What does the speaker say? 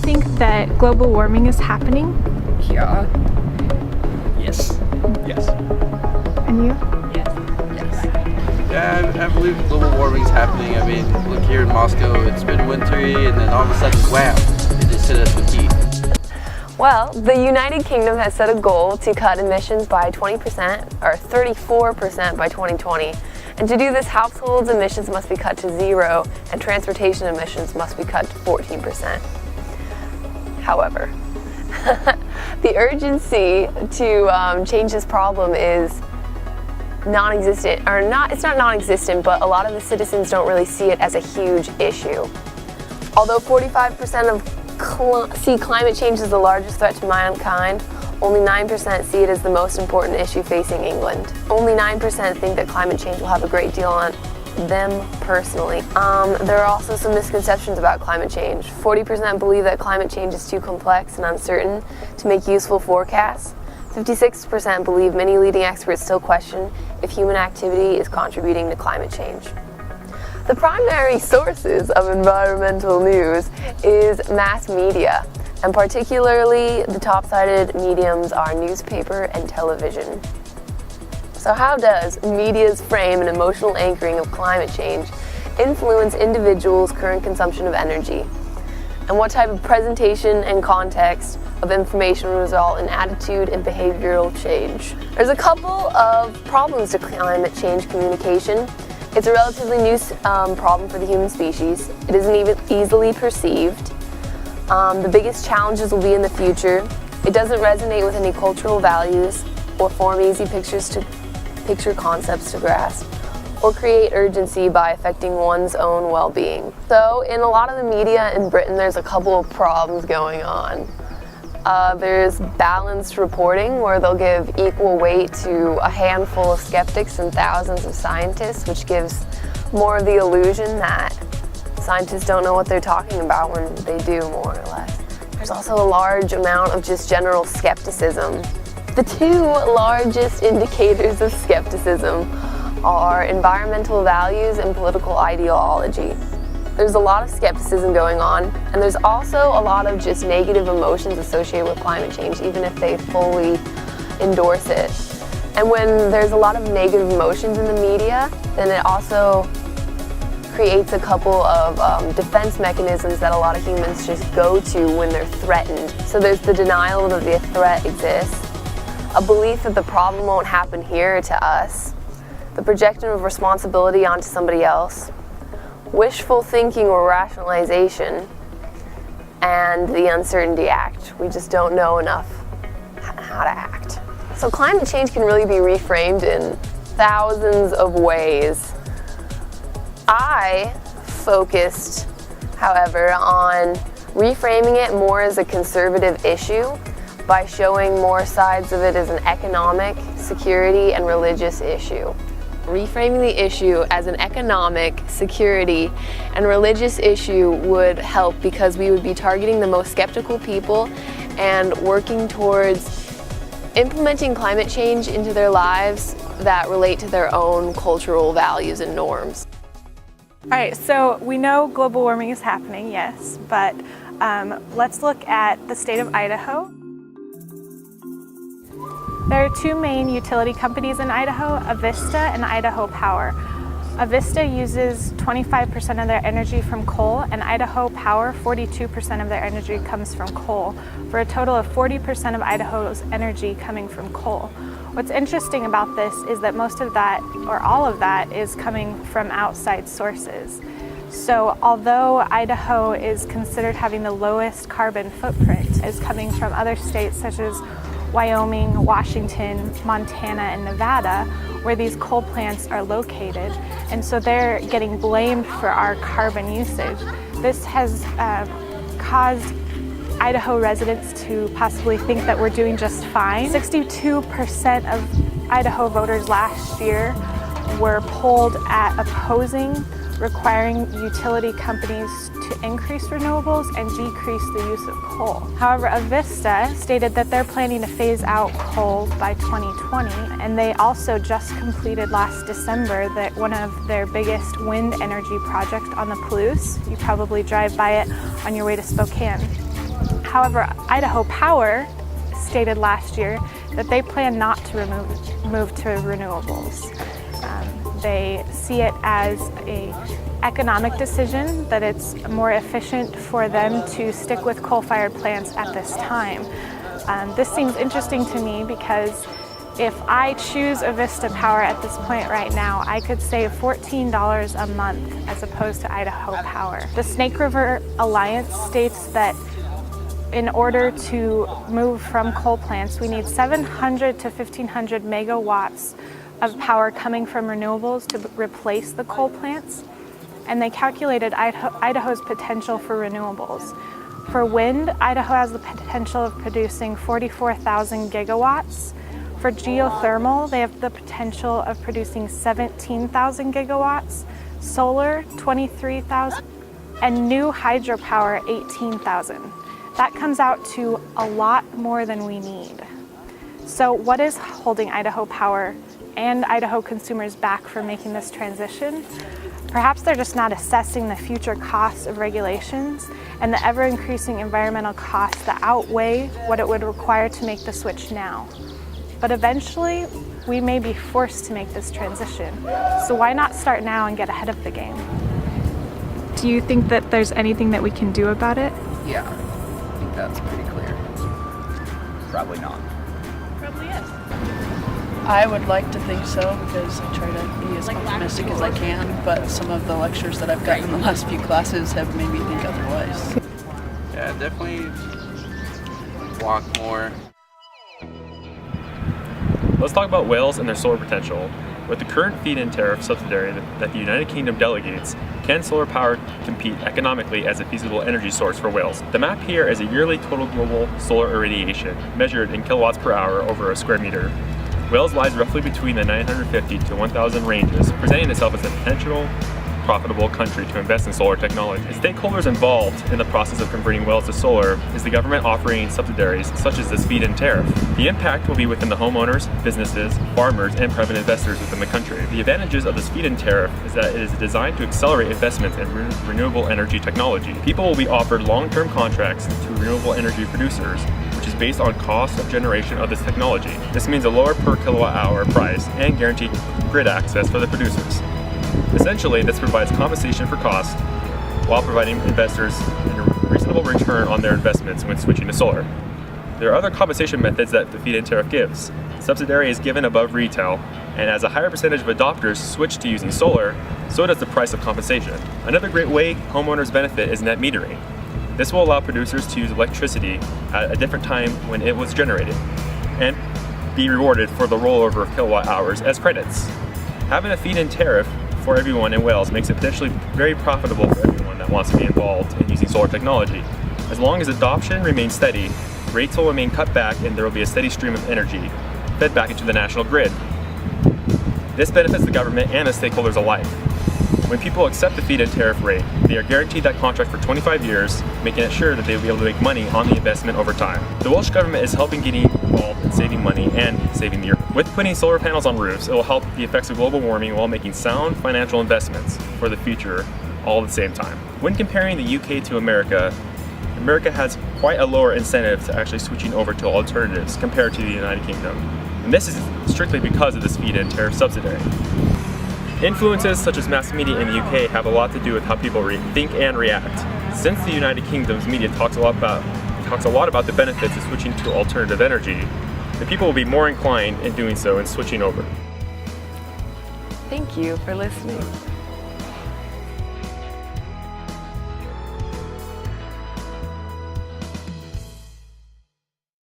think that global warming is happening? Yeah. Yes. Yes. And you? Yeah, I believe global warming is happening. I mean, look here in Moscow, it's been wintry, and then all of a sudden, wham, it just hit us with heat. Well, the United Kingdom has set a goal to cut emissions by 20% or 34% by 2020. And to do this, households' emissions must be cut to 0 and transportation emissions must be cut to 14%. However, the urgency to change this problem is non-existent, or not, it's not non-existent, but a lot of the citizens don't really see it as a huge issue. Although 45% see climate change as the largest threat to mankind, only 9% see it as the most important issue facing England. Only 9% think that climate change will have a great deal on them personally. There are also some misconceptions about climate change. 40% believe that climate change is too complex and uncertain to make useful forecasts. 56% believe many leading experts still question if human activity is contributing to climate change. The primary sources of environmental news is mass media, and particularly the top-sided mediums are newspaper and television. So how does media's frame and emotional anchoring of climate change influence individuals' current consumption of energy? And what type of presentation and context of information result in attitude and behavioral change? There's a couple of problems to climate change communication. It's a relatively new problem for the human species. It isn't even easily perceived. The biggest challenges will be in the future. It doesn't resonate with any cultural values or form easy picture concepts to grasp, or create urgency by affecting one's own well-being. So in a lot of the media in Britain, there's a couple of problems going on. There's balanced reporting, where they'll give equal weight to a handful of skeptics and thousands of scientists, which gives more of the illusion that scientists don't know what they're talking about when they do, more or less. There's also a large amount of just general skepticism. The two largest indicators of skepticism are environmental values and political ideology. There's a lot of skepticism going on, and there's also a lot of just negative emotions associated with climate change, even if they fully endorse it. And when there's a lot of negative emotions in the media, then it also creates a couple of defense mechanisms that a lot of humans just go to when they're threatened. So there's the denial that the threat exists, a belief that the problem won't happen here to us, the projection of responsibility onto somebody else, wishful thinking or rationalization, and the uncertainty act. We just don't know enough how to act. So climate change can really be reframed in thousands of ways. I focused, however, on reframing it more as a conservative issue by showing more sides of it as an economic, security, and religious issue. Reframing the issue as an economic, security, and religious issue would help, because we would be targeting the most skeptical people and working towards implementing climate change into their lives that relate to their own cultural values and norms. All right, so we know global warming is happening, yes, but let's look at the state of Idaho. There are two main utility companies in Idaho, Avista and Idaho Power. Avista uses 25% of their energy from coal, and Idaho Power, 42% of their energy comes from coal, for a total of 40% of Idaho's energy coming from coal. What's interesting about this is that most of that, or all of that, is coming from outside sources. So although Idaho is considered having the lowest carbon footprint, is coming from other states such as Wyoming, Washington, Montana, and Nevada, where these coal plants are located. And so they're getting blamed for our carbon usage. This has caused Idaho residents to possibly think that we're doing just fine. 62% of Idaho voters last year were polled at opposing requiring utility companies to increase renewables and decrease the use of coal. However, Avista stated that they're planning to phase out coal by 2020, and they also just completed last December that one of their biggest wind energy project on the Palouse. You probably drive by it on your way to Spokane. However, Idaho Power stated last year that they plan not to move to renewables. They see it as an economic decision, that it's more efficient for them to stick with coal-fired plants at this time. This seems interesting to me because if I choose Avista Power at this point right now, I could save $14 a month as opposed to Idaho Power. The Snake River Alliance states that in order to move from coal plants, we need 700 to 1,500 megawatts of power coming from renewables to replace the coal plants. And they calculated Idaho's potential for renewables. For wind, Idaho has the potential of producing 44,000 gigawatts. For geothermal, they have the potential of producing 17,000 gigawatts, solar 23,000, and new hydropower 18,000. That comes out to a lot more than we need. So what is holding Idaho Power and Idaho consumers back from making this transition? Perhaps they're just not assessing the future costs of regulations and the ever-increasing environmental costs that outweigh what it would require to make the switch now. But eventually, we may be forced to make this transition. So why not start now and get ahead of the game? Do you think that there's anything that we can do about it? Yeah, I think that's pretty clear. Probably not. Probably is. I would like to think so because I try to be as optimistic as I can, but some of the lectures that I've gotten in the last few classes have made me think otherwise. Yeah, definitely walk more. Let's talk about whales and their solar potential. With the current feed-in tariff subsidy that the United Kingdom delegates, can solar power compete economically as a feasible energy source for whales? The map here is a yearly total global solar irradiation, measured in kilowatts per hour over a square meter. Wales lies roughly between the 950 to 1,000 ranges, presenting itself as a potential profitable country to invest in solar technology. The stakeholders involved in the process of converting Wales to solar is the government offering subsidies such as this feed-in tariff. The impact will be within the homeowners, businesses, farmers, and private investors within the country. The advantages of this feed-in tariff is that it is designed to accelerate investments in renewable energy technology. People will be offered long-term contracts to renewable energy producers, which is based on cost of generation of this technology. This means a lower per kilowatt hour price and guaranteed grid access for the producers. Essentially, this provides compensation for cost while providing investors a reasonable return on their investments when switching to solar. There are other compensation methods that the feed-in tariff gives. Subsidy is given above retail, and as a higher percentage of adopters switch to using solar, so does the price of compensation. Another great way homeowners benefit is net metering. This will allow producers to use electricity at a different time when it was generated, and be rewarded for the rollover of kilowatt hours as credits. Having a feed-in tariff for everyone in Wales makes it potentially very profitable for everyone that wants to be involved in using solar technology. As long as adoption remains steady, rates will remain cut back and there will be a steady stream of energy fed back into the national grid. This benefits the government and the stakeholders alike. When people accept the feed-in tariff rate, they are guaranteed that contract for 25 years, making it sure that they will be able to make money on the investment over time. The Welsh government is helping getting involved in saving money and saving the earth. With putting solar panels on roofs, it will help the effects of global warming while making sound financial investments for the future all at the same time. When comparing the UK to America, America has quite a lower incentive to actually switching over to alternatives compared to the United Kingdom. And this is strictly because of this feed-in tariff subsidy. Influences such as mass media in the UK have a lot to do with how people think and react. Since the United Kingdom's media talks a lot about the benefits of switching to alternative energy, the people will be more inclined in doing so and switching over. Thank you for listening.